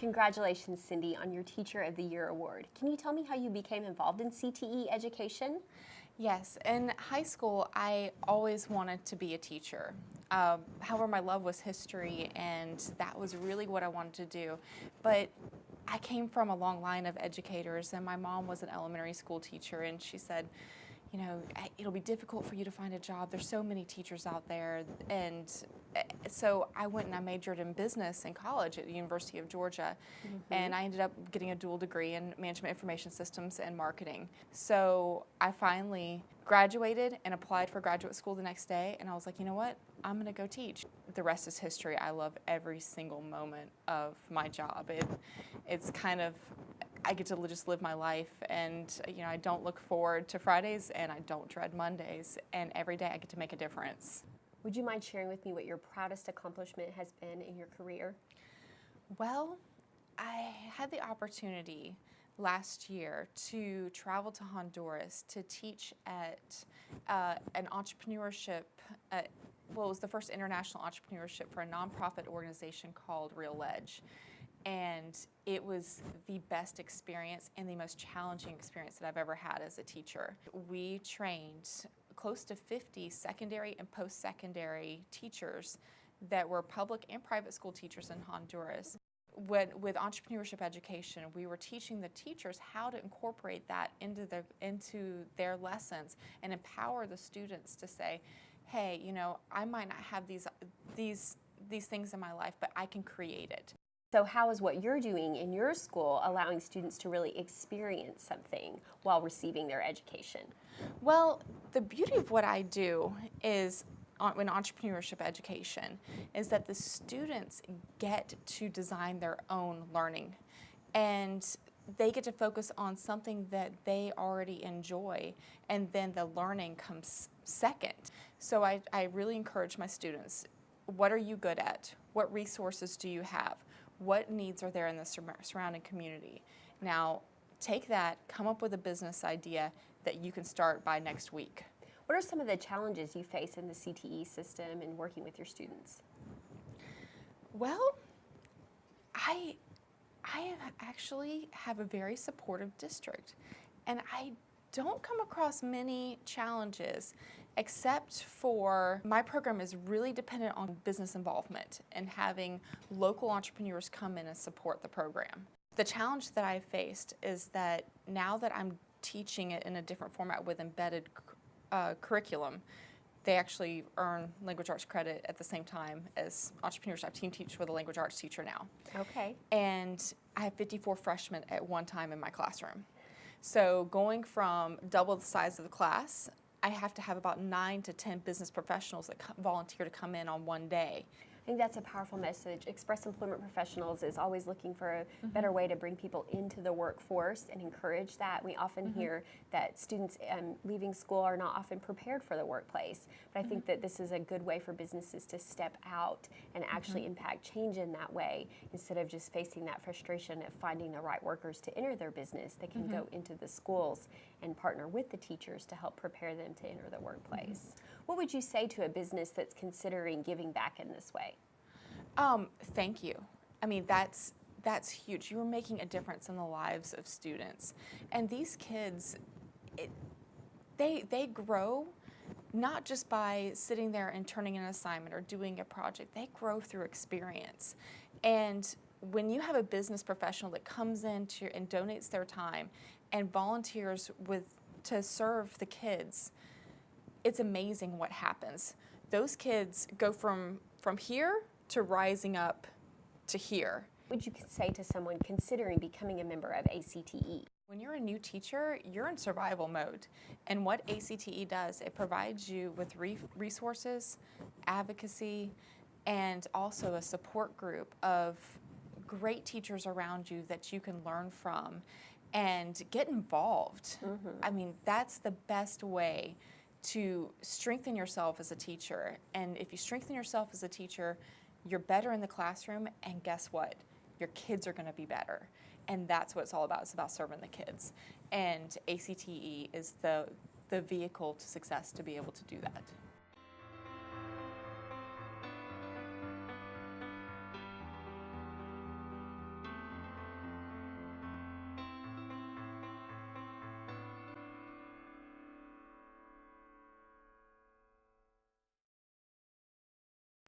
Congratulations, Cindy, on your Teacher of the Year award. Can you tell me how you became involved in CTE education? Yes, in high school, I always wanted to be a teacher. However, my love was history, and that was really what I wanted to do. But I came from a long line of educators, and my mom was an elementary school teacher, and she said, you know, it'll be difficult for you to find a job. There's so many teachers out there. And so I went and I majored in business in college at the University of Georgia. And I ended up getting a dual degree in management information systems and marketing. So I finally graduated and applied for graduate school the next day. And I was like, you know what? I'm going to go teach. The rest is history. I love every single moment of my job. It's kind of, I get to just live my life, and I don't look forward to Fridays, and I don't dread Mondays, and every day I get to make a difference. Would you mind sharing with me what your proudest accomplishment has been in your career? Well, I had the opportunity last year to travel to Honduras to teach at an entrepreneurship, it was the first international entrepreneurship for a nonprofit organization called Real Edge. And it was the best experience and the most challenging experience that I've ever had as a teacher. We trained close to 50 secondary and post-secondary teachers that were public and private school teachers in Honduras. With entrepreneurship education, we were teaching the teachers how to incorporate that into their lessons and empower the students to say, hey, I might not have these things in my life, but I can create it. So how is what you're doing in your school allowing students to really experience something while receiving their education? Well, the beauty of what I do is in entrepreneurship education is that the students get to design their own learning, and they get to focus on something that they already enjoy, and then the learning comes second. So I really encourage my students, what are you good at? What resources do you have? What needs are there in the surrounding community? Now, take that, come up with a business idea that you can start by next week. What are some of the challenges you face in the CTE system and working with your students? Well, I actually have a very supportive district, and I don't come across many challenges, except for my program is really dependent on business involvement and having local entrepreneurs come in and support the program. The challenge that I faced is that now that I'm teaching it in a different format with embedded curriculum, they actually earn language arts credit at the same time as entrepreneurship. I team teach with a language arts teacher now. Okay. And I have 54 freshmen at one time in my classroom. So going from double the size of the class, I have to have about 9 to 10 business professionals that volunteer to come in on one day. I think that's a powerful message. Express Employment Professionals is always looking for a better way to bring people into the workforce and encourage that. We often hear that students leaving school are not often prepared for the workplace, but I think that this is a good way for businesses to step out and actually impact change in that way. Instead of just facing that frustration of finding the right workers to enter their business, they can go into the schools and partner with the teachers to help prepare them to enter the workplace. What would you say to a business that's considering giving back in this way? Thank you. I mean, that's huge. You're making a difference in the lives of students. And these kids, they grow not just by sitting there and turning an assignment or doing a project. They grow through experience. And when you have a business professional that comes in and donates their time and volunteers to serve the kids, it's amazing what happens. Those kids go from here to rising up to here. What would you say to someone considering becoming a member of ACTE? When you're a new teacher, you're in survival mode. And what ACTE does, it provides you with resources, advocacy, and also a support group of great teachers around you that you can learn from and get involved. I mean, that's the best way to strengthen yourself as a teacher. And if you strengthen yourself as a teacher, you're better in the classroom, and guess what? Your kids are going to be better. And that's what it's all about. It's about serving the kids. And ACTE is the vehicle to success to be able to do that.